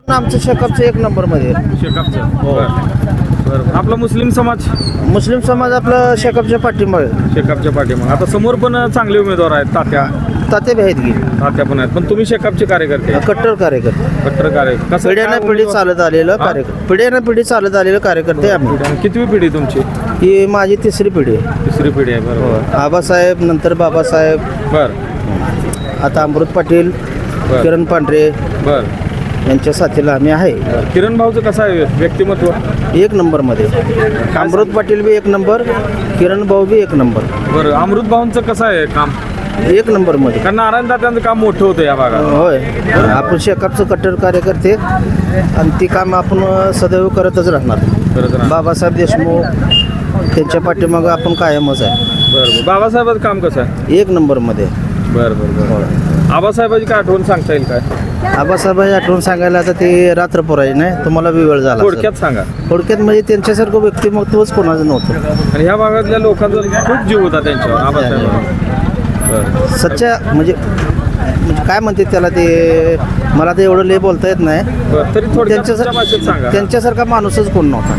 आमचं शेकापचं एक नंबरमध्ये आहे. शेकापचं बरं. आपला मुस्लिम समाज मुस्लिम समाज आपलं शेकापच्या पाठीमागे शेकापच्या पाठीमागे आता समोर पण चांगले उमेदवार आहेत. ताते बी आहेत की तात्या पण आहेत. पण तुम्ही शेकापचे कार्यकर्ते कट्टर कार्यकर्ते कट्टर कसं पिढ्याने काय पिढी उमेदवार? चालत आलेलं कार्यकर्ते पिढ्याने पिढी चालत आलेलं कार्यकर्ते आम्ही. कितवी पिढी तुमची? ही माझी तिसरी पिढी आहे. तिसरी पिढी आहे. बरोबर. आबासाहेब नंतर बाबासाहेब बर आता अमृत पाटील बर किरण पांढरे बर यांच्या साथीला आम्ही आहे. किरण भाऊचं कसं आहे व्यक्तिमत्व? एक नंबरमध्ये अमृत पाटील बी एक नंबर किरण भाऊ बी एक नंबर बरं. अमृत भाऊंचं कसं आहे काम? एक नंबरमध्ये. कारण नारायण दादांचं काम मोठं होतं या भागात. होय आपण शेकापचं कट्टर कार्यकर्ते आणि ती काम आपण सदैव करतच राहणार. खरंच ना. बाबासाहेब देशमुख त्यांच्या पाठीमागं आपण कायमच आहे. बरं. बाबासाहेबाचं काम कसं आहे? एक नंबरमध्ये. बरं बरं बरं. आबासाहेबाची काय आठवण सांगता येईल काय? आबासाहेबांची आठवण सांगायला आता ते रात्र पुरायची नाही तुम्हाला बी वेळ झाला थोडक्यात सांगा. असेल. थोडक्यात म्हणजे त्यांच्यासारखं व्यक्तिमत्वच कोणाचं नव्हतं. आणि ह्या भागातल्या लोकांचा खूप जीव होता त्यांच्यावर आबासाहेब. बरं सच्च्या म्हणजे काय म्हणते त्याला ते मला ते एवढं लय बोलता येत नाही. बरं. तरी थोडक्यात तुमच्या भाषेत सांगा. त्यांच्यासारखा माणूसच कोण नव्हता.